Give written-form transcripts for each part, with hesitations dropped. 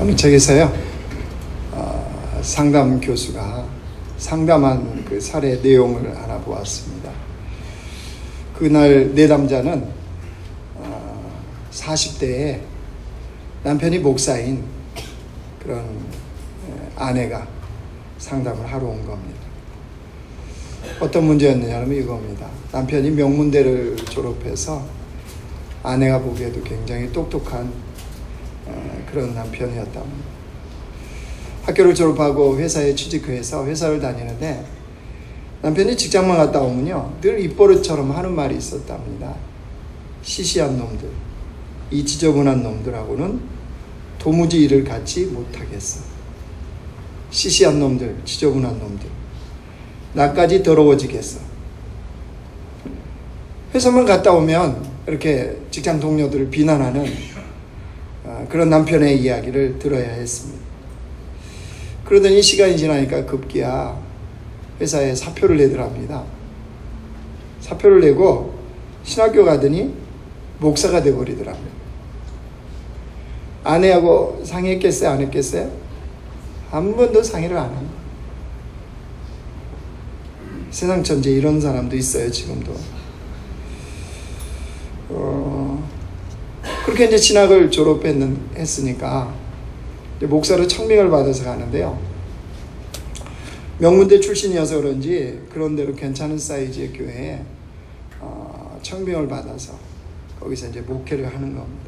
어느 책에서요, 상담 교수가 상담한 그 사례 내용을 하나 보았습니다. 그날 내담자는 40대에 남편이 목사인 그런 아내가 상담을 하러 온 겁니다. 어떤 문제였느냐면 이겁니다. 남편이 명문대를 졸업해서 아내가 보기에도 굉장히 똑똑한 그런 남편이었답니다. 학교를 졸업하고 회사에 취직해서 회사를 다니는데 남편이 직장만 갔다 오면요 늘 입버릇처럼 하는 말이 있었답니다. 시시한 놈들, 이 지저분한 놈들하고는 도무지 일을 같이 못하겠어. 시시한 놈들, 지저분한 놈들, 나까지 더러워지겠어. 회사만 갔다 오면 이렇게 직장 동료들을 비난하는 그런 남편의 이야기를 들어야 했습니다. 그러더니 시간이 지나니까 급기야 회사에 사표를 내더랍니다. 사표를 내고 신학교 가더니 목사가 돼버리더랍니다. 아내하고 상의했겠어요? 안 했겠어요? 한 번도 상의를 안 합니다. 세상 천지에 이런 사람도 있어요, 지금도. 그렇게 이제 신학을 졸업했으니까 목사로 청빙을 받아서 가는데요. 명문대 출신이어서 그런지 그런 대로 괜찮은 사이즈의 교회에 청빙을 받아서 거기서 이제 목회를 하는 겁니다.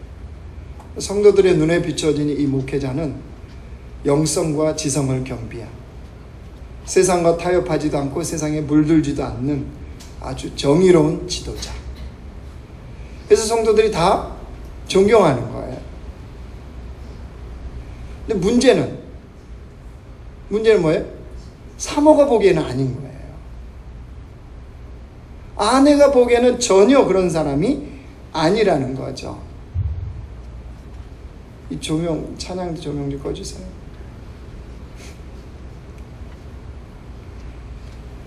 성도들의 눈에 비춰진 이 목회자는 영성과 지성을 겸비한, 세상과 타협하지도 않고 세상에 물들지도 않는 아주 정의로운 지도자. 그래서 성도들이 다 존경하는 거예요. 근데 문제는 뭐예요? 사모가 보기에는 아닌 거예요. 아내가 보기에는 전혀 그런 사람이 아니라는 거죠. 이 조명, 찬양도 조명 좀 꺼주세요.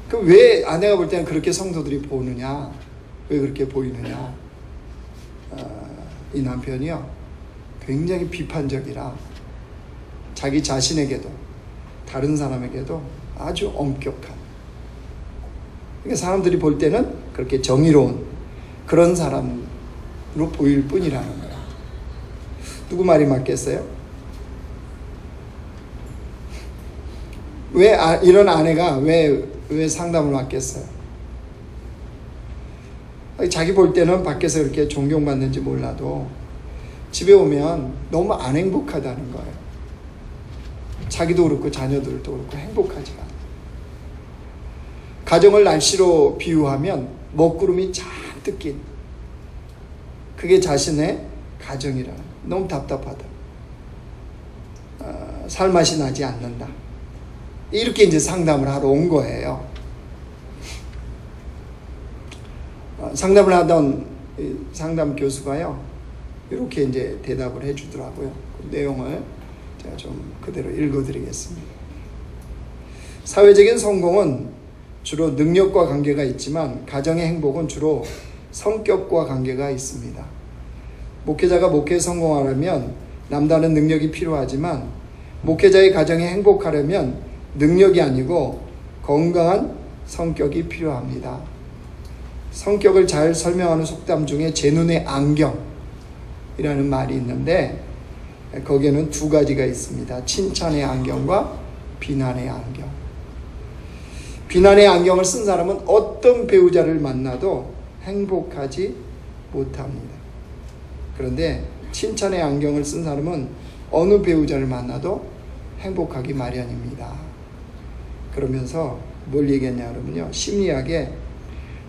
그 왜 아내가 볼 때는 그렇게 성도들이 보느냐? 왜 그렇게 보이느냐? 이 남편이요, 굉장히 비판적이라 자기 자신에게도 다른 사람에게도 아주 엄격한, 그러니까 사람들이 볼 때는 그렇게 정의로운 그런 사람으로 보일 뿐이라는 거야. 누구 말이 맞겠어요? 왜 이런 아내가 왜 상담을 받겠어요? 자기 볼 때는 밖에서 그렇게 존경받는지 몰라도 집에 오면 너무 안 행복하다는 거예요. 자기도 그렇고 자녀들도 그렇고 행복하지가 않아요. 가정을 날씨로 비유하면 먹구름이 잔뜩 낀, 그게 자신의 가정이라. 너무 답답하다. 살맛이 나지 않는다. 이렇게 이제 상담을 하러 온 거예요. 상담을 하던 상담 교수가요, 이렇게 이제 대답을 해주더라고요. 그 내용을 제가 좀 그대로 읽어드리겠습니다. 사회적인 성공은 주로 능력과 관계가 있지만 가정의 행복은 주로 성격과 관계가 있습니다. 목회자가 목회에 성공하려면 남다른 능력이 필요하지만 목회자의 가정이 행복하려면 능력이 아니고 건강한 성격이 필요합니다. 성격을 잘 설명하는 속담 중에 제 눈의 안경이라는 말이 있는데 거기에는 두 가지가 있습니다. 칭찬의 안경과 비난의 안경. 비난의 안경을 쓴 사람은 어떤 배우자를 만나도 행복하지 못합니다. 그런데 칭찬의 안경을 쓴 사람은 어느 배우자를 만나도 행복하기 마련입니다. 그러면서 뭘 얘기했냐 그러면요, 심리학에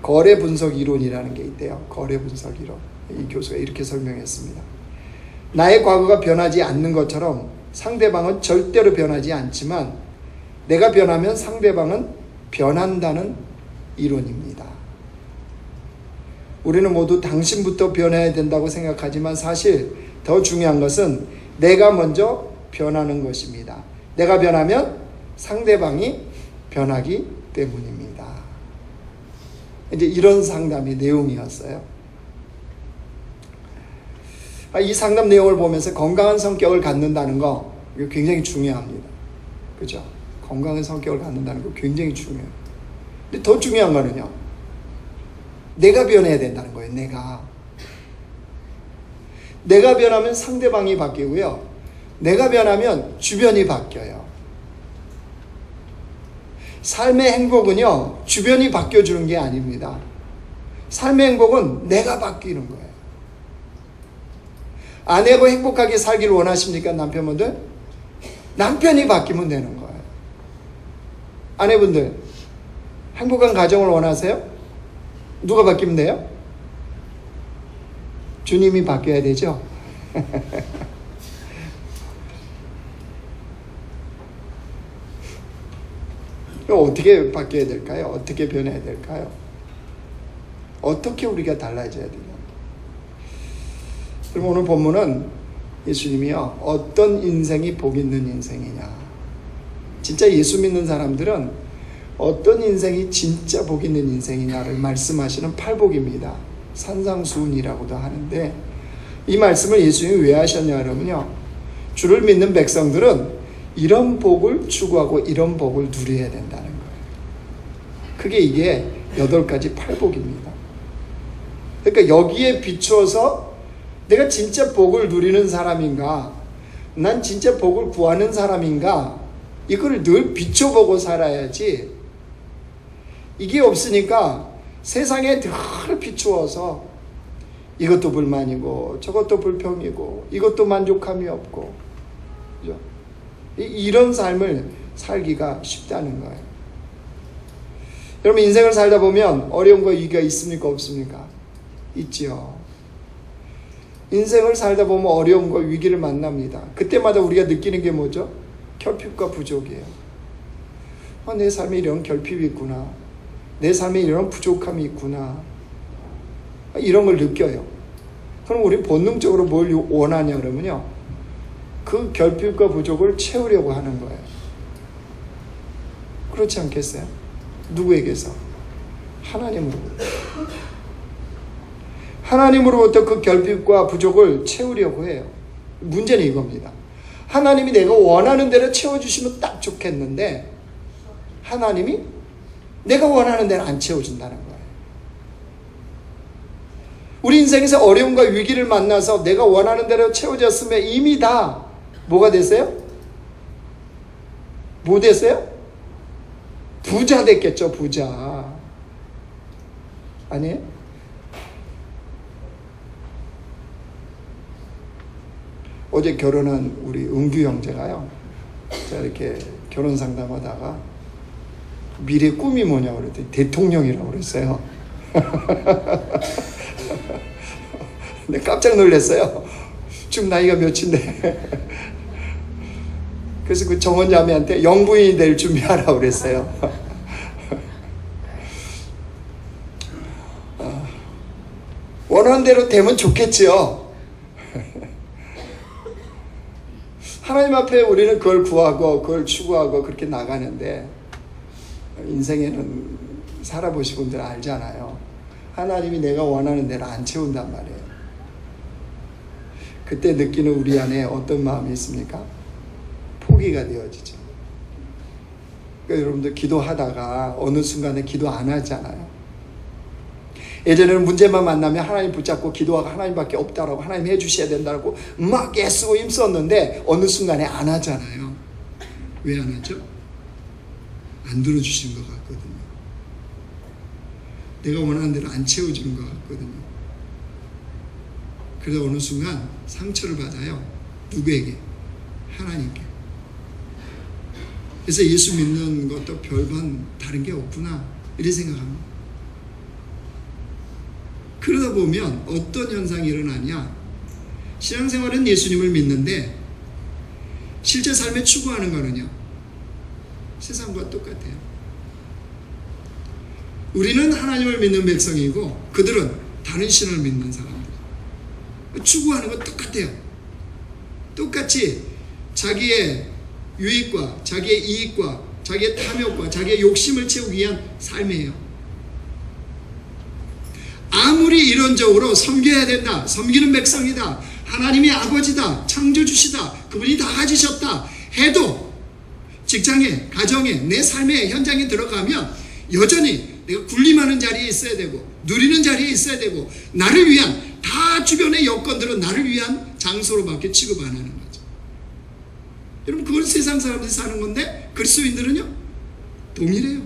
거래 분석 이론이라는 게 있대요. 거래 분석 이론. 이 교수가 이렇게 설명했습니다. 나의 과거가 변하지 않는 것처럼 상대방은 절대로 변하지 않지만 내가 변하면 상대방은 변한다는 이론입니다. 우리는 모두 당신부터 변해야 된다고 생각하지만 사실 더 중요한 것은 내가 먼저 변하는 것입니다. 내가 변하면 상대방이 변하기 때문입니다. 이제 이런 상담의 내용이었어요. 이 상담 내용을 보면서 건강한 성격을 갖는다는 거, 이거 굉장히 중요합니다. 그죠? 건강한 성격을 갖는다는 거 굉장히 중요해요. 근데 더 중요한 거는요, 내가 변해야 된다는 거예요. 내가 변하면 상대방이 바뀌고요, 내가 변하면 주변이 바뀌어요. 삶의 행복은요, 주변이 바뀌어주는 게 아닙니다. 삶의 행복은 내가 바뀌는 거예요. 아내하고 행복하게 살기를 원하십니까, 남편분들? 남편이 바뀌면 되는 거예요. 아내분들, 행복한 가정을 원하세요? 누가 바뀌면 돼요? 주님이 바뀌어야 되죠? 어떻게 바뀌어야 될까요? 어떻게 변해야 될까요? 어떻게 우리가 달라져야 되냐? 그럼 오늘 본문은 예수님이요, 어떤 인생이 복 있는 인생이냐, 진짜 예수 믿는 사람들은 어떤 인생이 진짜 복 있는 인생이냐를 말씀하시는 팔복입니다. 산상수훈이라고도 하는데, 이 말씀을 예수님이 왜 하셨냐 그러면요, 주를 믿는 백성들은 이런 복을 추구하고 이런 복을 누려야 된다는 거예요. 이게 8가지 팔복입니다. 그러니까 여기에 비추어서 내가 진짜 복을 누리는 사람인가, 난 진짜 복을 구하는 사람인가, 이걸 늘 비춰보고 살아야지. 이게 없으니까 세상에 늘 비추어서 이것도 불만이고 저것도 불평이고 이것도 만족함이 없고, 그죠? 이런 삶을 살기가 쉽다는 거예요. 여러분, 인생을 살다 보면 어려움과 위기가 있습니까, 없습니까? 있지요. 인생을 살다 보면 어려움과 위기를 만납니다. 그때마다 우리가 느끼는 게 뭐죠? 결핍과 부족이에요. 내 삶에 이런 결핍이 있구나, 내 삶에 이런 부족함이 있구나, 이런 걸 느껴요. 그럼 우리 본능적으로 뭘 원하냐 그러면요, 그 결핍과 부족을 채우려고 하는 거예요. 그렇지 않겠어요? 누구에게서? 하나님으로부터 그 결핍과 부족을 채우려고 해요. 문제는 이겁니다. 하나님이 내가 원하는 대로 채워주시면 딱 좋겠는데, 하나님이 내가 원하는 대로 안 채워준다는 거예요. 우리 인생에서 어려움과 위기를 만나서 내가 원하는 대로 채워졌으면 이미 다 뭐가 됐어요? 뭐 됐어요? 부자 됐겠죠, 부자. 아니에요? 어제 결혼한 우리 은규 형제가요, 제가 이렇게 결혼 상담하다가 미래 꿈이 뭐냐고 그랬더니 대통령이라고 그랬어요. 근데 깜짝 놀랐어요. 지금 나이가 몇인데. 그래서 그 정원자매한테 영부인이 될 준비하라고 그랬어요. 원하는 대로 되면 좋겠지요. 하나님 앞에 우리는 그걸 구하고 그걸 추구하고 그렇게 나가는데, 인생에는 살아보신 분들 알잖아요. 하나님이 내가 원하는 대로 안 채운단 말이에요. 그때 느끼는 우리 안에 어떤 마음이 있습니까? 포기가 되어지죠. 그러니까 여러분들 기도하다가 어느 순간에 기도 안 하잖아요. 예전에는 문제만 만나면 하나님 붙잡고 기도하고 하나님밖에 없다라고, 하나님 해주셔야 된다고 막 애쓰고 힘썼는데 어느 순간에 안 하잖아요. 왜 안 하죠? 안 들어주신 것 같거든요. 내가 원하는 대로 안 채워주는 것 같거든요. 그래서 어느 순간 상처를 받아요. 누구에게? 하나님께. 그래서 예수 믿는 것도 별반 다른 게 없구나, 이렇게 생각합니다. 그러다 보면 어떤 현상이 일어나냐, 신앙생활은 예수님을 믿는데 실제 삶에 추구하는 거는요, 세상과 똑같아요. 우리는 하나님을 믿는 백성이고 그들은 다른 신을 믿는 사람들. 추구하는 건 똑같아요. 똑같이 자기의 유익과 자기의 이익과 자기의 탐욕과 자기의 욕심을 채우기 위한 삶이에요. 아무리 이론적으로 섬겨야 된다, 섬기는 백성이다, 하나님이 아버지다, 창조주시다, 그분이 다 가지셨다 해도 직장에, 가정에, 내 삶의 현장에 들어가면 여전히 내가 군림하는 자리에 있어야 되고 누리는 자리에 있어야 되고 나를 위한 다 주변의 여건들은 나를 위한 장소로밖에 취급 안 하는 거죠. 여러분 그건 세상 사람들이 사는 건데 그리스도인들은요 동일해요.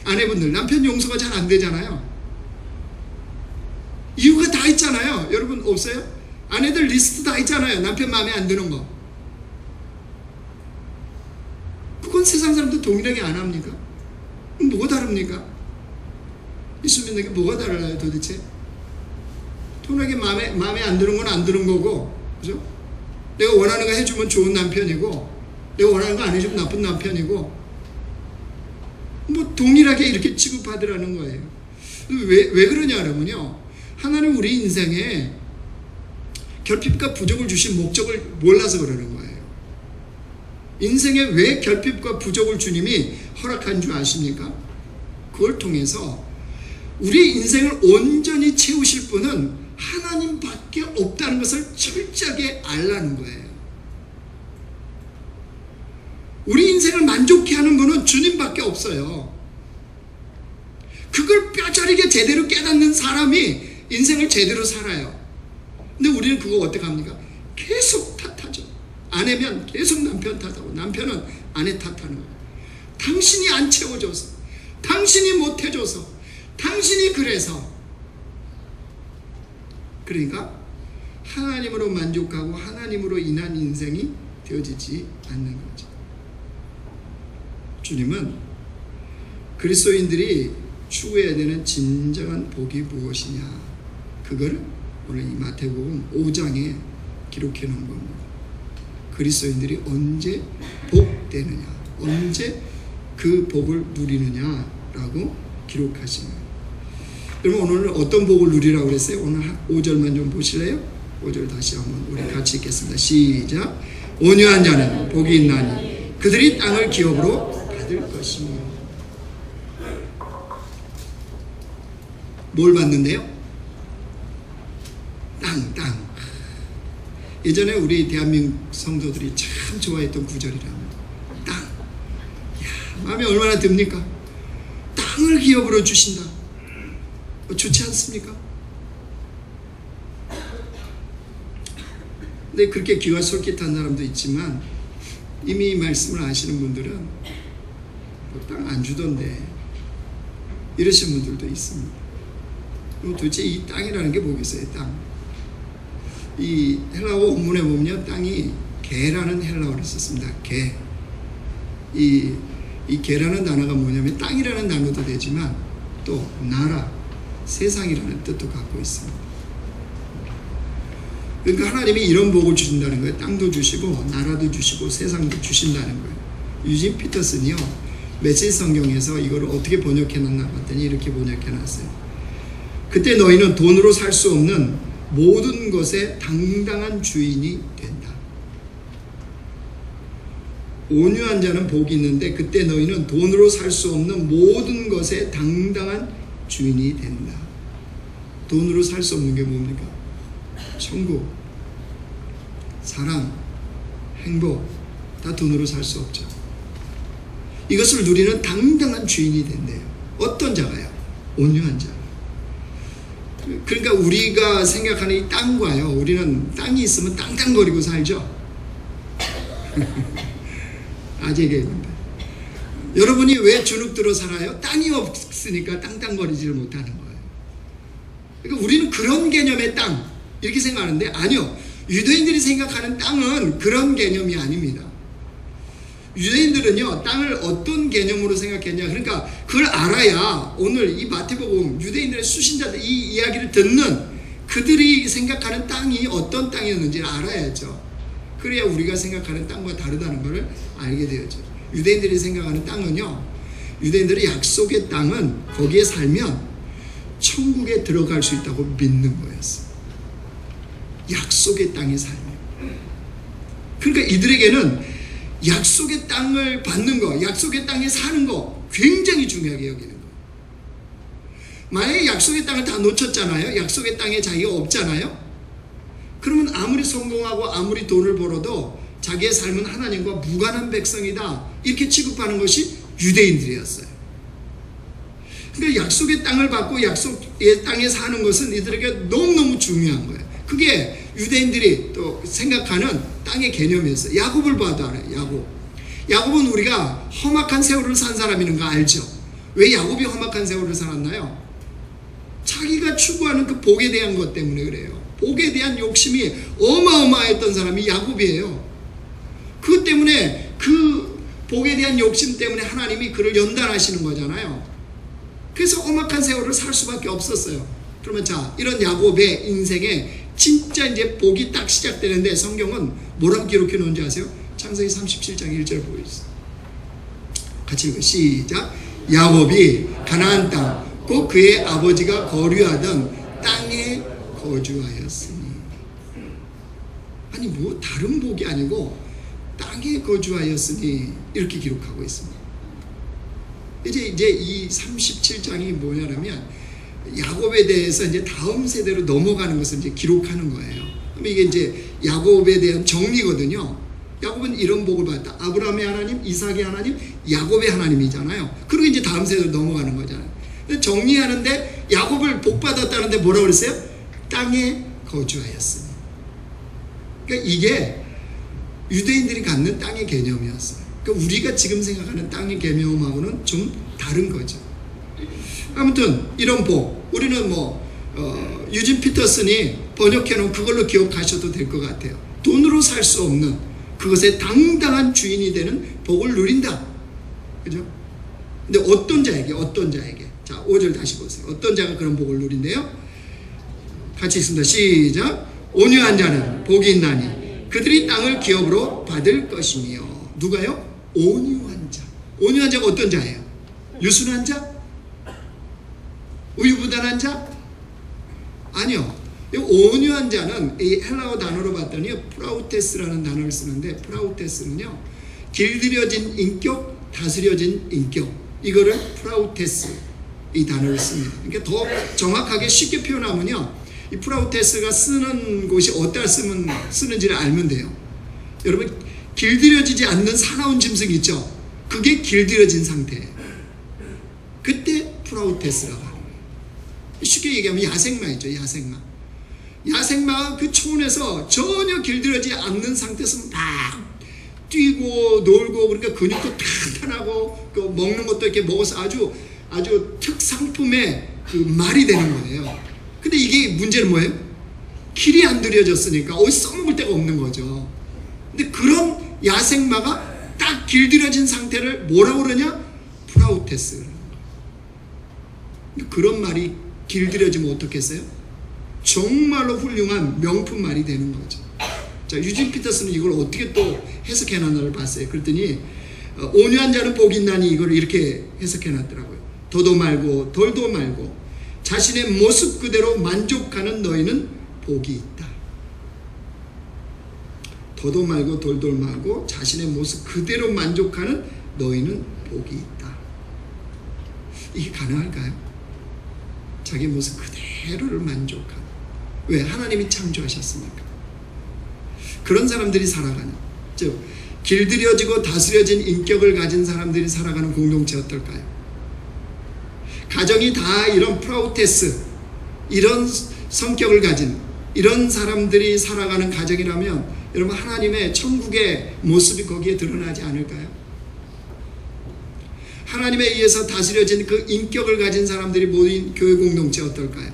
아내분들 남편 용서가 잘 안 되잖아요. 이유가 다 있잖아요. 여러분 없어요? 아내들 리스트 다 있잖아요. 남편 마음에 안 드는 거. 그건 세상 사람들 동일하게 안 합니까? 뭐가 다릅니까? 이수민에게 뭐가 달라요 도대체? 동일하게 마음에 안 드는 건 안 드는 거고, 그죠? 내가 원하는 거 해주면 좋은 남편이고, 내가 원하는 거 안 해주면 나쁜 남편이고, 뭐 동일하게 이렇게 취급하더라는 거예요. 왜 그러냐 그러면요, 하나님 우리 인생에 결핍과 부족을 주신 목적을 몰라서 그러는 거예요. 인생에 왜 결핍과 부족을 주님이 허락한 줄 아십니까? 그걸 통해서 우리 인생을 온전히 채우실 분은 하나님밖에 없다는 것을 철저하게 알라는 거예요. 우리 인생을 만족해 하는 분은 주님밖에 없어요. 그걸 뼈저리게 제대로 깨닫는 사람이 인생을 제대로 살아요. 근데 우리는 그거 어떻게 합니까? 계속 탓하죠. 아내면 계속 남편 탓하고 남편은 아내 탓하는 거예요. 당신이 안 채워줘서, 당신이 못해줘서, 당신이 그래서. 그러니까 하나님으로 만족하고 하나님으로 인한 인생이 되어지지 않는 거죠. 주님은 그리스도인들이 추구해야 되는 진정한 복이 무엇이냐, 그걸 오늘 이 마태복음 5장에 기록해 놓은 겁니다. 그리스도인들이 언제 복되느냐, 언제 그 복을 누리느냐라고 기록하신 거예요. 그러면 오늘 어떤 복을 누리라고 그랬어요? 오늘 5절만 좀 보실래요? 5절 다시 한번 우리 같이 읽겠습니다. 시작. 온유한 자는 복이 있나니 그들이 땅을 기업으로 받을 것이며. 뭘 받는데요? 땅. 예전에 우리 대한민국 성도들이 참 좋아했던 구절이랍니다. 땅. 야, 마음에 얼마나 듭니까? 땅을 기업으로 주신다. 좋지 않습니까? 근데 그렇게 귀가 솔깃한 사람도 있지만 이미 이 말씀을 아시는 분들은 땅 안 주던데 이러신 분들도 있습니다. 도대체 이 땅이라는 게 뭐겠어요? 땅. 이 헬라어 원문에 보면 땅이 개라는 헬라어를 썼습니다. 개. 이 개라는 단어가 뭐냐면 땅이라는 단어도 되지만 또 나라, 세상이라는 뜻도 갖고 있습니다. 그러니까 하나님이 이런 복을 주신다는 거예요. 땅도 주시고 나라도 주시고 세상도 주신다는 거예요. 유진 피터슨이요, 메시지 성경에서 이걸 어떻게 번역해놨나 봤더니 이렇게 번역해놨어요. 그때 너희는 돈으로 살 수 없는 모든 것의 당당한 주인이 된다. 온유한 자는 복이 있는데 그때 너희는 돈으로 살 수 없는 모든 것의 당당한 주인이 된다. 돈으로 살 수 없는 게 뭡니까? 천국, 사랑, 행복, 다 돈으로 살 수 없죠. 이것을 누리는 당당한 주인이 된대요. 어떤 자가요? 온유한 자. 그러니까 우리가 생각하는 이 땅과요, 우리는 땅이 있으면 땅땅거리고 살죠. 아재 개그인데. 여러분이 왜 주눅들어 살아요? 땅이 없으니까 땅땅거리지를 못하는 거예요. 그러니까 우리는 그런 개념의 땅 이렇게 생각하는데 아니요, 유대인들이 생각하는 땅은 그런 개념이 아닙니다. 유대인들은요, 땅을 어떤 개념으로 생각했냐, 그러니까 그걸 알아야 오늘 이 마태복음 유대인들의 수신자들 이 이야기를 듣는 그들이 생각하는 땅이 어떤 땅이었는지를 알아야죠. 그래야 우리가 생각하는 땅과 다르다는 것을 알게 되었죠. 유대인들이 생각하는 땅은요, 유대인들의 약속의 땅은 거기에 살면 천국에 들어갈 수 있다고 믿는 거였어요. 약속의 땅에 살면. 그러니까 이들에게는 약속의 땅을 받는 거, 약속의 땅에 사는 거 굉장히 중요하게 여기는 거예요. 만약에 약속의 땅을 다 놓쳤잖아요. 약속의 땅에 자기가 없잖아요. 그러면 아무리 성공하고 아무리 돈을 벌어도 자기의 삶은 하나님과 무관한 백성이다, 이렇게 취급하는 것이 유대인들이었어요. 그러니까 약속의 땅을 받고 약속의 땅에 사는 것은 이들에게 너무너무 중요한 거예요. 그게 유대인들이 또 생각하는 땅의 개념이었어요. 야곱을 봐도 알아요. 야곱은 우리가 험악한 세월을 산 사람이는 거 알죠? 왜 야곱이 험악한 세월을 살았나요? 자기가 추구하는 그 복에 대한 것 때문에 그래요. 복에 대한 욕심이 어마어마했던 사람이 야곱이에요. 그것 때문에, 그 복에 대한 욕심 때문에 하나님이 그를 연단하시는 거잖아요. 그래서 험악한 세월을 살 수밖에 없었어요. 그러면 자, 이런 야곱의 인생에 진짜 이제 복이 딱 시작되는데 성경은 뭐라고 기록해 놓은지 아세요? 창세기 37장 1절 보여주세요. 같이 읽어. 시작. 야곱이 가나안 땅, 곧 그의 아버지가 거류하던 땅에 거주하였으니. 아니 뭐 다른 복이 아니고 땅에 거주하였으니, 이렇게 기록하고 있습니다. 이제 이 37장이 뭐냐면 야곱에 대해서 이제 다음 세대로 넘어가는 것을 이제 기록하는 거예요. 그럼 이게 이제 야곱에 대한 정리거든요. 야곱은 이런 복을 받았다. 아브라함의 하나님, 이삭의 하나님, 야곱의 하나님이잖아요. 그리고 이제 다음 세대로 넘어가는 거잖아요. 정리하는데 야곱을 복 받았다는데 뭐라고 그랬어요? 땅에 거주하였으니. 그러니까 이게 유대인들이 갖는 땅의 개념이었어요. 그러니까 우리가 지금 생각하는 땅의 개념하고는 좀 다른 거죠. 아무튼 이런 복, 우리는 유진 피터슨이 번역해놓은 그걸로 기억하셔도 될 것 같아요. 돈으로 살 수 없는 그것의 당당한 주인이 되는 복을 누린다. 그죠? 근데 어떤 자에게. 자, 5절 다시 보세요. 어떤 자가 그런 복을 누린대요? 같이 있습니다. 시작. 온유한 자는 복이 있나니 그들이 땅을 기업으로 받을 것이며. 누가요? 온유한 자. 온유한 자가 어떤 자예요? 유순한 자? 우유부단한 자? 아니요. 온유한 자는 이 헬라어 단어로 봤더니 프라우테스라는 단어를 쓰는데, 프라우테스는요, 길들여진 인격, 다스려진 인격, 이거를 프라우테스, 이 단어를 씁니다. 그러니까 더 정확하게 쉽게 표현하면요, 이 프라우테스가 쓰는 곳이 어디다 쓰는지를 알면 돼요. 여러분, 길들여지지 않는 사나운 짐승 있죠? 그게 길들여진 상태예요. 그때 프라우테스라고 하는 거예요. 쉽게 얘기하면 야생마이죠. 야생마가 그 초원에서 전혀 길들여지지 않는 상태에서 막 뛰고 놀고, 그러니까 근육도 탄탄하고 그 먹는 것도 이렇게 먹어서 아주 특상품의 그 말이 되는 거예요. 근데 이게 문제는 뭐예요? 길이 안 들여졌으니까 어디 써먹을 데가 없는 거죠. 근데 그런 야생마가 딱 길들여진 상태를 뭐라고 그러냐? 프라우테스. 그런 말이 길들여지면 어떻겠어요? 정말로 훌륭한 명품 말이 되는 거죠. 자, 유진 피터스는 이걸 어떻게 또 해석해놨나를 봤어요. 그랬더니 온유한 자는 복이 있나니 이걸 이렇게 해석해놨더라고요. 도도 말고 돌도 말고 자신의 모습 그대로 만족하는 너희는 복이 있다. 도도 말고 돌도 말고 자신의 모습 그대로 만족하는 너희는 복이 있다. 이게 가능할까요? 자기 모습 그대로를 만족하는. 왜? 하나님이 창조하셨으니까. 그런 사람들이 살아가는, 즉 길들여지고 다스려진 인격을 가진 사람들이 살아가는 공동체 어떨까요? 가정이 다 이런 프라우테스, 이런 성격을 가진 이런 사람들이 살아가는 가정이라면 여러분, 하나님의 천국의 모습이 거기에 드러나지 않을까요? 하나님에 의해서 다스려진 그 인격을 가진 사람들이 모인 교회 공동체 어떨까요?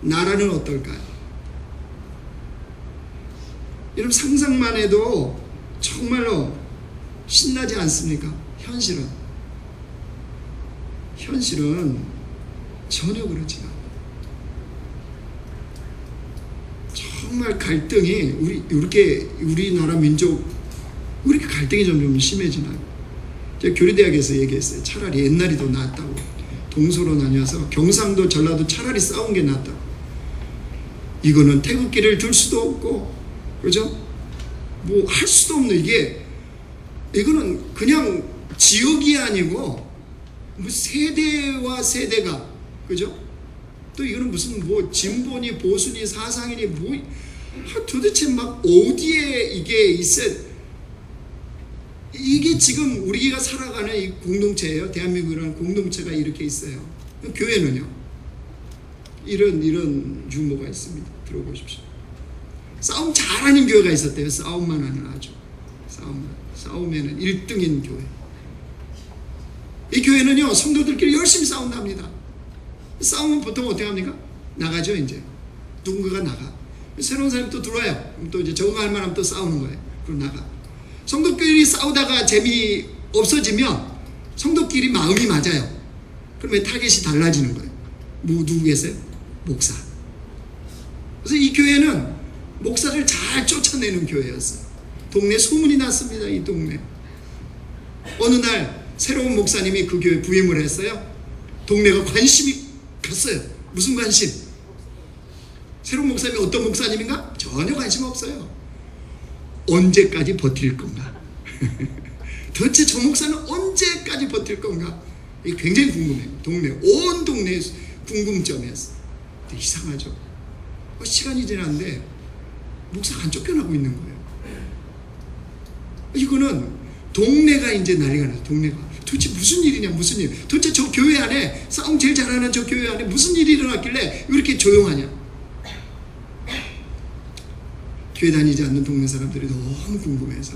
나라는 어떨까요? 여러분, 상상만 해도 정말로 신나지 않습니까? 현실은 전혀 그렇지 않아요. 정말 갈등이 우리나라 민족 왜 이렇게 갈등이 점점 심해지나요? 제가 교리대학에서 얘기했어요. 차라리 옛날이 더 낫다고. 동서로 나뉘어서 경상도 전라도 차라리 싸운 게 낫다고. 이거는 태극기를 들 수도 없고, 그죠? 뭐 할 수도 없는, 이거는 그냥 지역이 아니고 뭐 세대와 세대가, 그죠? 또 이거는 무슨 뭐 진보니 보수니 사상이니 뭐 도대체 막 어디에 이게 있어요? 이게 지금 우리가 살아가는 이 공동체예요. 대한민국이라는 공동체가 이렇게 있어요. 교회는요, 이런 유머가 있습니다. 들어보십시오. 싸움 잘하는 교회가 있었대요. 싸움만 하는, 아주 싸움에는 1등인 교회. 이 교회는요, 성도들끼리 열심히 싸운답니다. 싸우면 보통 어떻게 합니까? 나가죠. 이제 누군가가 나가, 새로운 사람이 또 들어와요. 그럼 또 이제 적응할 만하면 또 싸우는 거예요. 그럼 나가. 성도끼리 싸우다가 재미 없어지면 성도끼리 마음이 맞아요. 그러면 타겟이 달라지는 거예요. 누구 계세요? 목사. 그래서 이 교회는 목사를 잘 쫓아내는 교회였어요. 동네 소문이 났습니다. 이 동네. 어느 날 새로운 목사님이 그 교회에 부임을 했어요. 동네가 관심이 갔어요. 무슨 관심? 새로운 목사님이 어떤 목사님인가? 전혀 관심 없어요. 언제까지 버틸 건가? 도대체 저 목사는 언제까지 버틸 건가? 이게 굉장히 궁금해요. 온 동네에 궁금점이었어요. 근데 이상하죠. 시간이 지났는데 목사가 안 쫓겨나고 있는 거예요. 이거는 동네가 이제 난리가 나요. 동네가 도대체 무슨 일이냐, 무슨 일. 도대체 저 교회 안에, 싸움 제일 잘하는 저 교회 안에 무슨 일이 일어났길래 왜 이렇게 조용하냐. 교회 다니지 않는 동네 사람들이 너무 궁금해서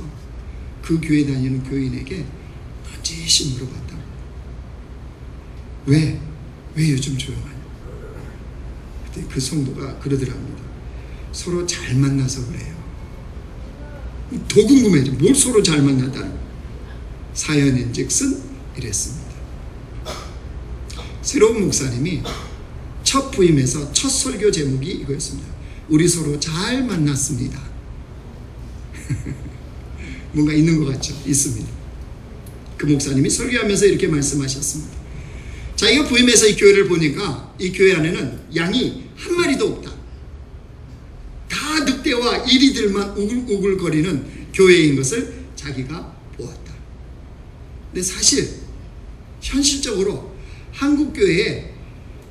그 교회 다니는 교인에게 넌지시 물어봤다. 왜 요즘 조용하냐? 그때 그 성도가 그러더랍니다. 서로 잘 만나서 그래요. 더 궁금해져. 뭘 서로 잘 만났다는 거예요. 사연인즉슨 이랬습니다. 새로운 목사님이 첫 부임에서 첫 설교 제목이 이거였습니다. 우리 서로 잘 만났습니다. 뭔가 있는 것 같죠? 있습니다. 그 목사님이 설교하면서 이렇게 말씀하셨습니다. 자기가 부임해서 이 교회를 보니까 이 교회 안에는 양이 한 마리도 없다. 다 늑대와 이리들만 우글우글거리는 교회인 것을 자기가 보았다. 근데 사실 현실적으로 한국 교회에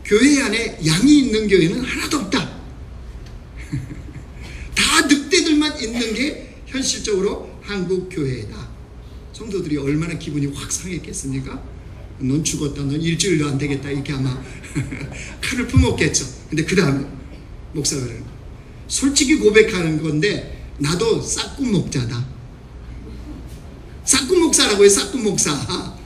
교회 안에 양이 있는 교회는 하나도 없다. 다 늑대들만 있는 게 현실적으로 한국 교회다. 성도들이 얼마나 기분이 확 상했겠습니까? 넌 죽었다, 넌 일주일도 안 되겠다, 이렇게 아마 칼을 품었겠죠. 근데 그 다음에 목사가 그러는 거예요. 솔직히 고백하는 건데 나도 싹군 목자다. 싹군 목사라고 해요. 싹군 목사.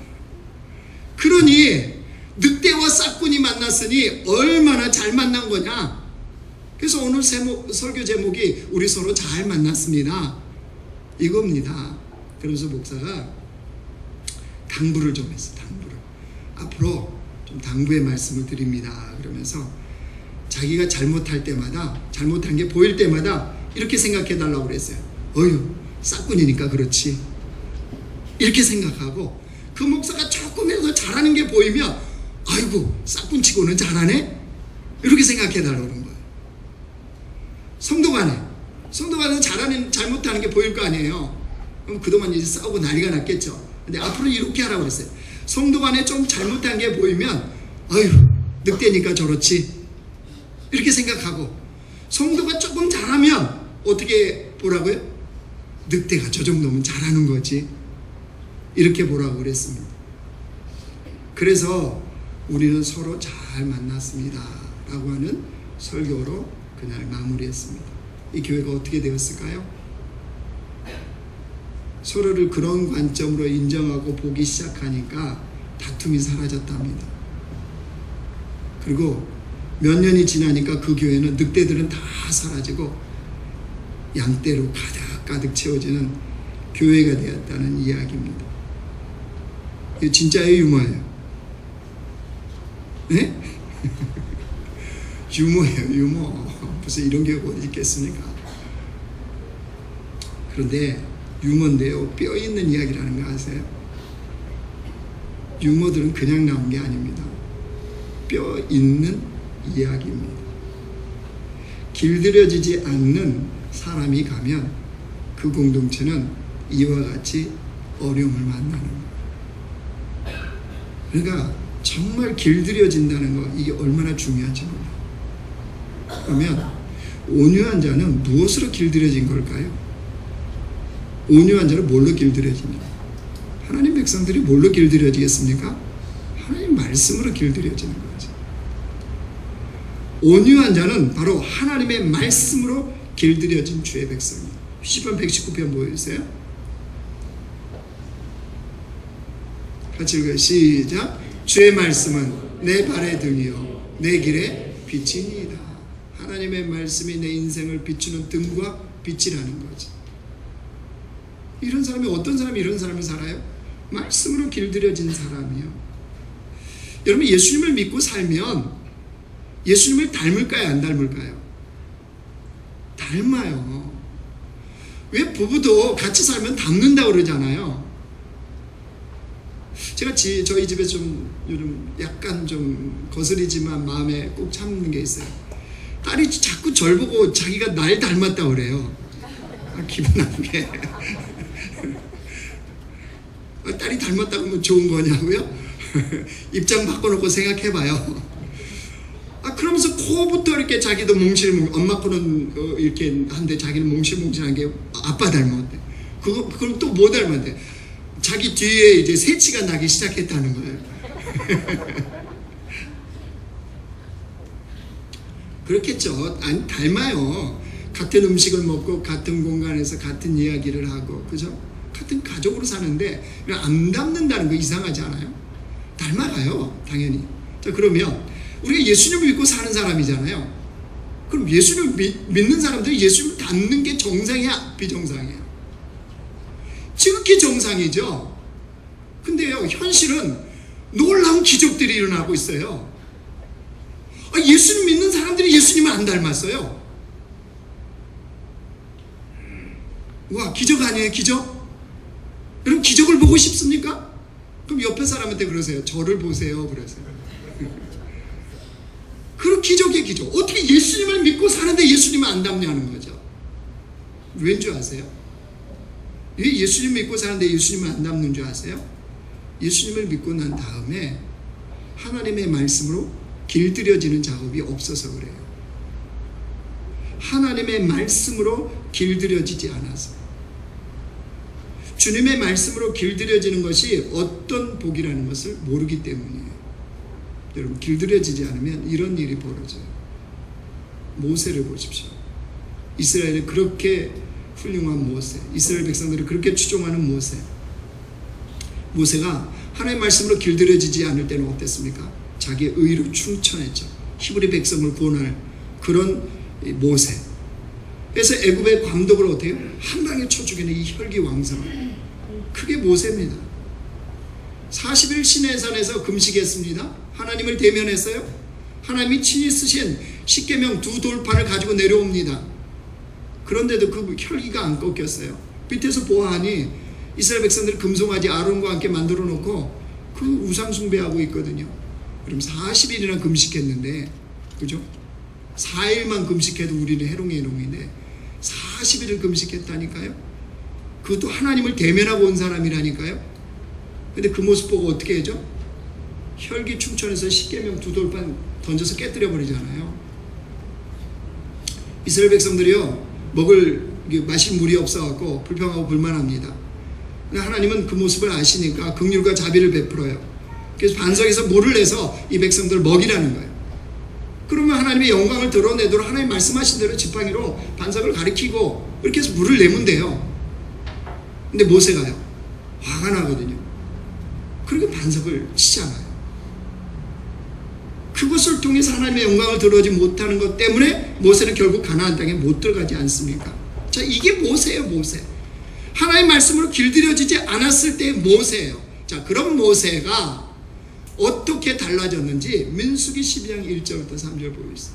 그러니 늑대와 싹군이 만났으니 얼마나 잘 만난 거냐. 그래서 오늘 설교 제목이 우리 서로 잘 만났습니다, 이겁니다. 그러면서 목사가 당부를 좀 했어요. 당부를. 앞으로 좀 당부의 말씀을 드립니다. 그러면서 자기가 잘못할 때마다, 잘못한 게 보일 때마다 이렇게 생각해 달라고 그랬어요. 어휴, 싹군이니까 그렇지, 이렇게 생각하고, 그 목사가 조금이라도 잘하는 게 보이면 아이고, 싹군치고는 잘하네, 이렇게 생각해 달라고 그런 거예요. 성도간에 잘못하는 게 보일 거 아니에요. 그럼 그동안 이제 싸우고 난리가 났겠죠. 근데 앞으로 이렇게 하라고 그랬어요. 성도간에 좀 잘못한 게 보이면 아유, 늑대니까 저렇지, 이렇게 생각하고, 성도가 조금 잘하면 어떻게 보라고요? 늑대가 저 정도면 잘하는 거지, 이렇게 보라고 그랬습니다. 그래서 우리는 서로 잘 만났습니다 라고 하는 설교로 그날 마무리했습니다. 이 교회가 어떻게 되었을까요? 서로를 그런 관점으로 인정하고 보기 시작하니까 다툼이 사라졌답니다. 그리고 몇 년이 지나니까 그 교회는 늑대들은 다 사라지고 양떼로 가득 채워지는 교회가 되었다는 이야기입니다. 이거 진짜예요, 유머예요? 네? 유머예요, 유머. 무슨 이런 교회가 어디 있겠습니까? 그런데 유머인데요, 뼈 있는 이야기라는 거 아세요? 유머들은 그냥 나온 게 아닙니다. 뼈 있는 이야기입니다. 길들여지지 않는 사람이 가면 그 공동체는 이와 같이 어려움을 만나는 거예요. 그러니까 정말 길들여진다는 거, 이게 얼마나 중요한지 몰라요. 그러면 온유한 자는 무엇으로 길들여진 걸까요? 온유한 자는 뭘로 길들여지냐? 하나님 백성들이 뭘로 길들여지겠습니까? 하나님 말씀으로 길들여지는 거죠. 온유한 자는 바로 하나님의 말씀으로 길들여진 주의 백성입니다. 시편 119편 보여주세요. 같이 읽어요. 시작. 주의 말씀은 내 발의 등이요 내 길의 빛이니이다. 하나님의 말씀이 내 인생을 비추는 등과 빛이라는 거죠. 이런 사람이, 어떤 사람이 이런 삶을 살아요? 말씀으로 길들여진 사람이요. 여러분, 예수님을 믿고 살면 예수님을 닮을까요, 안 닮을까요? 닮아요. 왜 부부도 같이 살면 닮는다고 그러잖아요. 제가 저희 집에 좀 요즘 약간 좀 거슬리지만 마음에 꼭 참는 게 있어요. 딸이 자꾸 절 보고 자기가 날 닮았다고 그래요. 기분 나쁘게. 딸이 닮았다고 하면 좋은 거냐고요? 입장 바꿔놓고 생각해봐요. 그러면서 코부터 이렇게 자기도 엄마 코는 이렇게 한데 자기는 몽실몽실한 게 아빠 닮았대. 그럼 또 뭐 닮았대? 자기 뒤에 이제 새치가 나기 시작했다는 거예요. 그렇겠죠. 아니, 닮아요. 같은 음식을 먹고 같은 공간에서 같은 이야기를 하고, 그죠? 같은 가족으로 사는데 안 닮는다는 거 이상하지 않아요? 닮아가요, 당연히. 자, 그러면 우리가 예수님을 믿고 사는 사람이잖아요. 그럼 예수님을 믿는 사람들이 예수님을 닮는 게 정상이야, 비정상이야? 지극히 정상이죠. 근데요, 현실은 놀라운 기적들이 일어나고 있어요. 예수님 믿는 사람들이 예수님을 안 닮았어요. 와, 기적 아니에요, 기적? 여러분, 기적을 보고 싶습니까? 그럼 옆에 사람한테 그러세요. 저를 보세요, 그러세요. 그런 기적이에요, 기적. 어떻게 예수님을 믿고 사는데 예수님을 안 닮냐는 거죠. 왠 줄 아세요? 왜 예수님 믿고 사는데 예수님을 안 닮는 줄 아세요? 예수님을 믿고 난 다음에 하나님의 말씀으로 길들여지는 작업이 없어서 그래요. 하나님의 말씀으로 길들여지지 않아서. 주님의 말씀으로 길들여지는 것이 어떤 복이라는 것을 모르기 때문이에요. 여러분, 길들여지지 않으면 이런 일이 벌어져요. 모세를 보십시오. 이스라엘이 그렇게 훌륭한 모세, 이스라엘 백성들이 그렇게 추종하는 모세. 모세가 하나님의 말씀으로 길들여지지 않을 때는 어땠습니까? 자기의 의로 충천했죠. 히브리 백성을 구원할 그런 모세. 그래서 애굽의 광독을 어떻게 해요? 한 방에 쳐 죽이는 이 혈기왕성을. 그게 모세입니다. 40일 시내산에서 금식했습니다. 하나님을 대면했어요. 하나님이 친히 쓰신 십계명 2돌판을 가지고 내려옵니다. 그런데도 그 혈기가 안 꺾였어요. 밑에서 보아하니 이스라엘 백성들이 금송아지 아론과 함께 만들어 놓고 그 우상 숭배하고 있거든요. 그럼 40일이나 금식했는데, 그죠? 4일만 금식해도 우리는 해롱해롱인데 40일을 금식했다니까요. 그것도 하나님을 대면하고 온 사람이라니까요. 근데 그 모습 보고 어떻게 해죠? 혈기 충천에서 십계명 2돌판 던져서 깨뜨려 버리잖아요. 이스라엘 백성들이요, 마실 물이 없어갖고 불평하고 불만합니다. 하나님은 그 모습을 아시니까 긍휼과 자비를 베풀어요. 그래서 반석에서 물을 내서 이 백성들을 먹이라는 거예요. 그러면 하나님의 영광을 드러내도록 하나님 말씀하신 대로 지팡이로 반석을 가리키고 이렇게 해서 물을 내면 돼요. 근데 모세가요, 화가 나거든요. 그렇게 반석을 치잖아요. 그것을 통해서 하나님의 영광을 드러내지 못하는 것 때문에 모세는 결국 가나안 땅에 못 들어가지 않습니까? 자, 이게 모세예요, 모세. 하나님의 말씀으로 길들여지지 않았을 때의 모세예요. 자, 그런 모세가 어떻게 달라졌는지 민수기 12장 1절부터 3절 보고 있어요.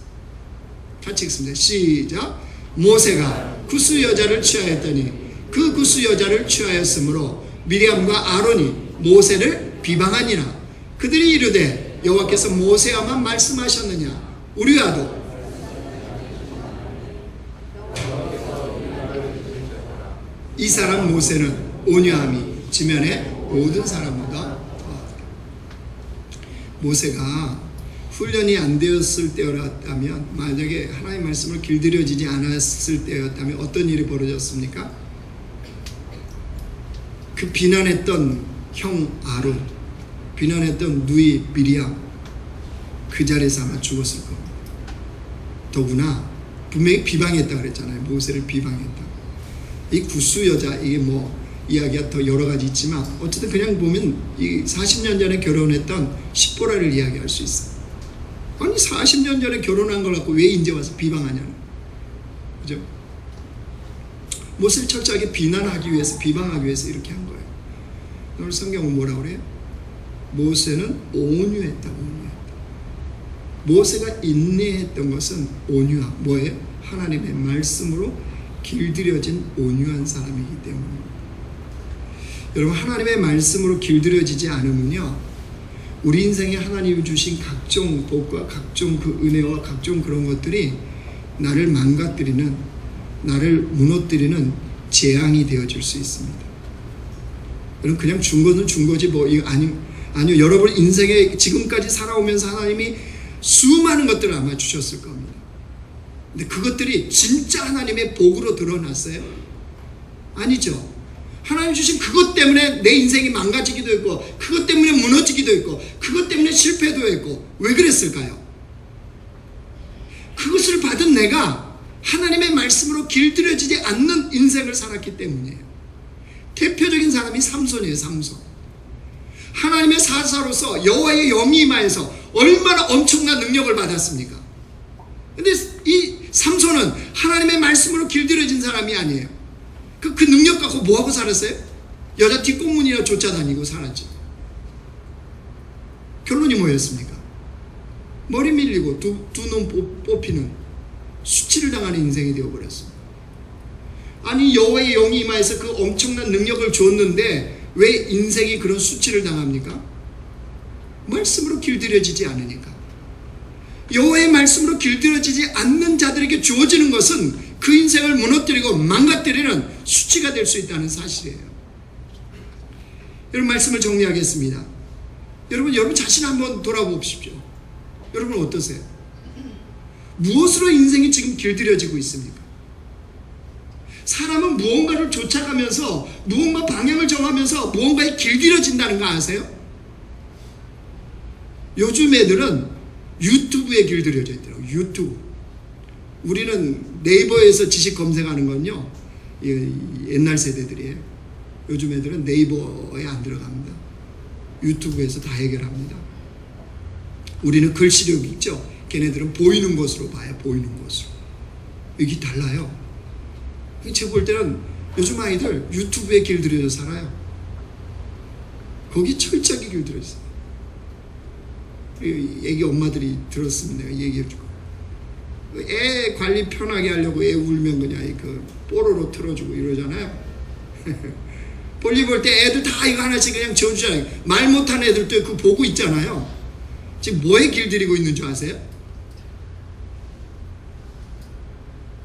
같이 읽습니다. 시작. 모세가 구스 여자를 취하였더니 그 구스 여자를 취하였으므로 미리암과 아론이 모세를 비방하니라. 그들이 이르되 여호와께서 모세와만 말씀하셨느냐? 우리와도 이 사람 모세는 온유함이 지면의 모든 사람보다 더하다. 모세가 훈련이 안 되었을 때였다면, 만약에 하나님의 말씀을 길들여지지 않았을 때였다면 어떤 일이 벌어졌습니까? 그 비난했던 형 아론, 비난했던 누이 미리암, 그 자리에서 아마 죽었을 겁니다. 더구나 분명히 비방했다 그랬잖아요. 모세를 비방했다. 이 구스 여자, 이게 뭐 이야기가 더 여러 가지 있지만 어쨌든 그냥 보면 이 40년 전에 결혼했던 십보라를 이야기할 수 있어요. 아니 40년 전에 결혼한 걸 갖고 왜 이제 와서 비방하냐는, 그죠? 모세를 철저하게 비난하기 위해서, 비방하기 위해서 이렇게 한 거예요. 오늘 성경은 뭐라 그래요? 모세는 온유했다, 온유했다. 모세가 인내했던 것은 온유함, 뭐예요? 하나님의 말씀으로 길들여진 온유한 사람이기 때문입니다. 여러분, 하나님의 말씀으로 길들여지지 않으면요, 우리 인생에 하나님이 주신 각종 복과 각종 그 은혜와 각종 그런 것들이 나를 망가뜨리는, 나를 무너뜨리는 재앙이 되어질 수 있습니다. 여러분, 그냥 준 거는 준 거지 뭐 이거 아니요. 여러분 인생에 지금까지 살아오면서 하나님이 수많은 것들을 아마 주셨을 겁니다. 근데 그것들이 진짜 하나님의 복으로 드러났어요? 아니죠. 하나님 주신 그것 때문에 내 인생이 망가지기도 했고, 그것 때문에 무너지기도 했고, 그것 때문에 실패도 했고. 왜 그랬을까요? 그것을 받은 내가 하나님의 말씀으로 길들여지지 않는 인생을 살았기 때문이에요. 대표적인 사람이 삼손이에요. 삼손. 하나님의 사사로서 여호와의 영이 임하여서 얼마나 엄청난 능력을 받았습니까? 근데 이 삼손은 하나님의 말씀으로 길들여진 사람이 아니에요. 그 능력 갖고 뭐하고 살았어요? 여자 뒷공문이나 쫓아다니고 살았지. 결론이 뭐였습니까? 머리 밀리고 두 눈 뽑히는 수치를 당하는 인생이 되어버렸습니다. 아니 여호와의 영이 임하여서 그 엄청난 능력을 줬는데 왜 인생이 그런 수치를 당합니까? 말씀으로 길들여지지 않으니까. 여호와의 말씀으로 길들여지지 않는 자들에게 주어지는 것은 그 인생을 무너뜨리고 망가뜨리는 수치가 될 수 있다는 사실이에요. 여러분, 말씀을 정리하겠습니다. 여러분 자신 한번 돌아보십시오. 여러분 어떠세요? 무엇으로 인생이 지금 길들여지고 있습니까? 사람은 무언가를 쫓아가면서 무언가 방향을 정하면서 무언가에 길들여진다는 거 아세요? 요즘 애들은 유튜브에 길들여져 있더라고요. 유튜브. 우리는 네이버에서 지식 검색하는 건요, 옛날 세대들이에요. 요즘 애들은 네이버에 안 들어갑니다. 유튜브에서 다 해결합니다. 우리는 글씨력 있죠? 걔네들은 보이는 것으로 봐요. 보이는 것으로. 이게 달라요. 제가 볼 때는 요즘 아이들 유튜브에 길들여져 살아요. 거기 철저하게 길들여져 있어요. 애기 엄마들이 들었으면 내가 얘기해주고, 애 관리 편하게 하려고 애 울면 그냥 그 뽀로로 틀어주고 이러잖아요. 볼일 볼 때 애들 다 이거 하나씩 그냥 지어주잖아요. 말 못하는 애들도 그거 보고 있잖아요. 지금 뭐에 길들이고 있는 줄 아세요?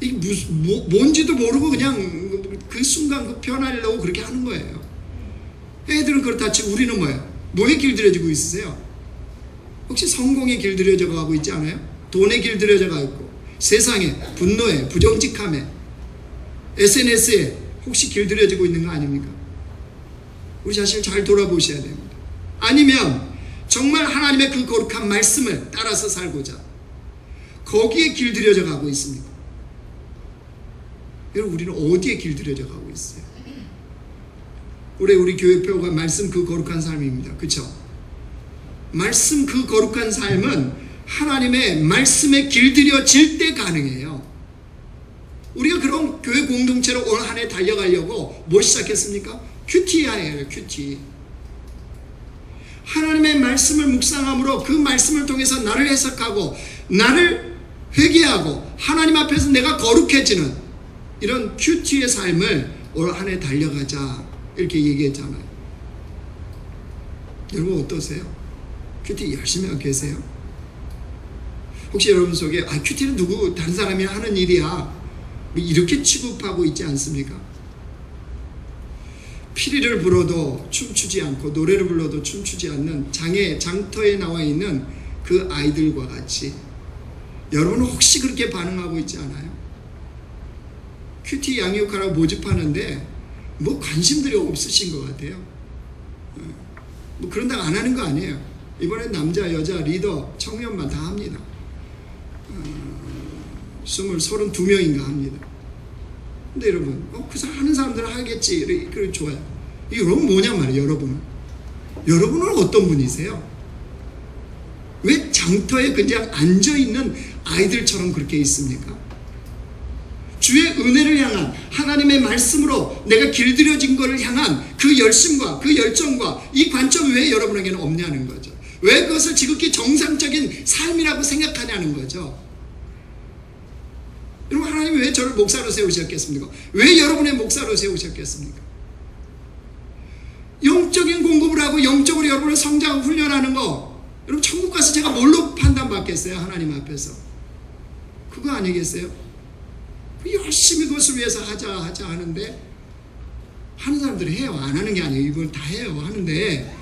이게 뭔지도 모르고 그냥 그 순간 그 편하려고 그렇게 하는 거예요. 애들은 그렇다 치고 우리는 뭐예요? 뭐에 길들여지고 있으세요? 혹시 성공에 길들여져 가고 있지 않아요? 돈에 길들여져 가고 있고, 세상에, 분노에, 부정직함에, SNS에 혹시 길들여지고 있는 거 아닙니까? 우리 자신을 잘 돌아보셔야 됩니다. 아니면 정말 하나님의 그 거룩한 말씀을 따라서 살고자 거기에 길들여져 가고 있습니까? 여러분, 우리는 어디에 길들여져 가고 있어요? 우리 교회표가 말씀 그 거룩한 삶입니다. 그렇죠? 말씀 그 거룩한 삶은 하나님의 말씀에 길들여질 때 가능해요. 우리가 그런 교회 공동체로 올 한 해 달려가려고 뭐 시작했습니까? 큐티아예요. 큐티. 하나님의 말씀을 묵상함으로 그 말씀을 통해서 나를 해석하고 나를 회개하고 하나님 앞에서 내가 거룩해지는 이런 큐티의 삶을 올 한 해 달려가자, 이렇게 얘기했잖아요. 여러분 어떠세요? 큐티 열심히 하고 계세요? 혹시 여러분 속에 큐티는 누구 다른 사람이 하는 일이야, 이렇게 취급하고 있지 않습니까? 피리를 불어도 춤추지 않고 노래를 불러도 춤추지 않는 장터에 나와 있는 그 아이들과 같이 여러분은 혹시 그렇게 반응하고 있지 않아요? 큐티 양육하라고 모집하는데 뭐 관심들이 없으신 것 같아요. 뭐 그런다고 안 하는 거 아니에요. 이번엔 남자, 여자, 리더, 청년만 다 합니다. 32명인가 합니다. 근데 여러분, 그 하는 사람들은 하겠지. 그래 좋아요. 여러분 뭐냐 말이에요, 여러분은. 여러분은 어떤 분이세요? 왜 장터에 그냥 앉아있는 아이들처럼 그렇게 있습니까? 주의 은혜를 향한 하나님의 말씀으로 내가 길들여진 것을 향한 그 열심과 그 열정과 이 관점이 왜 여러분에게는 없냐는 거죠. 왜 그것을 지극히 정상적인 삶이라고 생각하냐는 거죠. 여러분, 하나님이 왜 저를 목사로 세우셨겠습니까? 왜 여러분의 목사로 세우셨겠습니까? 영적인 공급을 하고 영적으로 여러분을 성장하고 훈련하는 거, 여러분 천국 가서 제가 뭘로 판단받겠어요? 하나님 앞에서. 그거 아니겠어요? 열심히 그것을 위해서 하자 하는데, 하는 사람들이 해요. 안 하는 게 아니에요. 이걸 다 해요. 하는데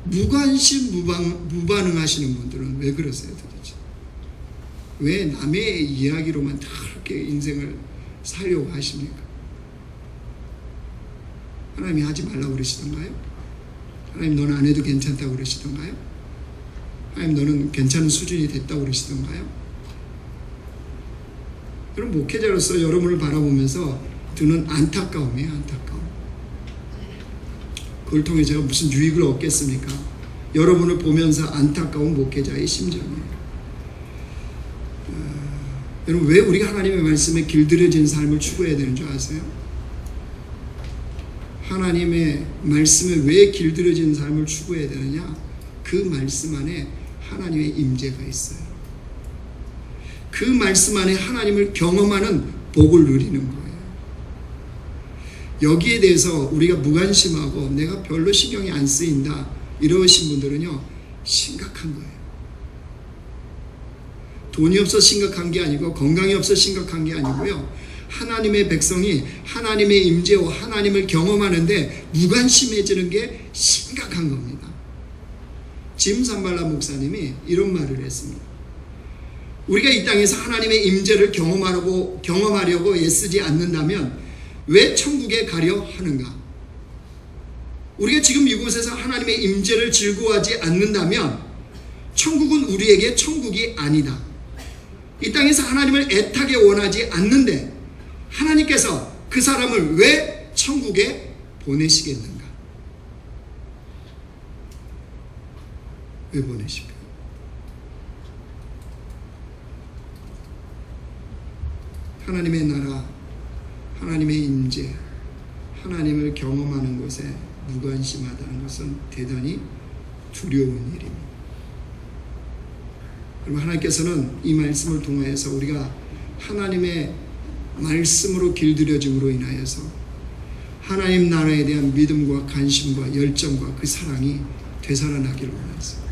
무관심 무반응하시는 분들은 왜 그러세요 도대체? 왜 남의 이야기로만 다 그렇게 인생을 살려고 하십니까? 하나님이 하지 말라고 그러시던가요? 하나님 너는 안 해도 괜찮다고 그러시던가요? 하나님 너는 괜찮은 수준이 됐다고 그러시던가요? 여러분, 목회자로서 여러분을 바라보면서 드는 안타까움이에요. 안타까움. 그걸 통해 제가 무슨 유익을 얻겠습니까? 여러분을 보면서 안타까운 목회자의 심정이에요. 여러분, 왜 우리가 하나님의 말씀에 길들여진 삶을 추구해야 되는 줄 아세요? 하나님의 말씀에 왜 길들여진 삶을 추구해야 되느냐? 그 말씀 안에 하나님의 임재가 있어요. 그 말씀 안에 하나님을 경험하는 복을 누리는 거예요. 여기에 대해서 우리가 무관심하고 내가 별로 신경이 안 쓰인다 이러신 분들은요, 심각한 거예요. 돈이 없어 심각한 게 아니고 건강이 없어 심각한 게 아니고요, 하나님의 백성이 하나님의 임재와 하나님을 경험하는데 무관심해지는 게 심각한 겁니다. 짐 산발라 목사님이 이런 말을 했습니다. 우리가 이 땅에서 하나님의 임재를 경험하려고 애쓰지 않는다면 왜 천국에 가려 하는가? 우리가 지금 이곳에서 하나님의 임재를 즐거워하지 않는다면 천국은 우리에게 천국이 아니다. 이 땅에서 하나님을 애타게 원하지 않는데 하나님께서 그 사람을 왜 천국에 보내시겠는가? 왜 보내십니까? 하나님의 나라, 하나님의 임재, 하나님을 경험하는 것에 무관심하다는 것은 대단히 두려운 일입니다. 그럼 하나님께서는 이 말씀을 통해서 우리가 하나님의 말씀으로 길들여짐으로 인하여서 하나님 나라에 대한 믿음과 관심과 열정과 그 사랑이 되살아나기를 원하세요.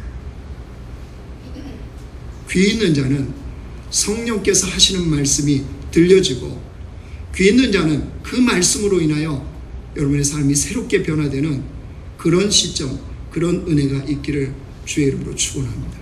귀 있는 자는 성령께서 하시는 말씀이 들려지고, 귀 있는 자는 그 말씀으로 인하여 여러분의 삶이 새롭게 변화되는 그런 시점, 그런 은혜가 있기를 주의 이름으로 축원합니다.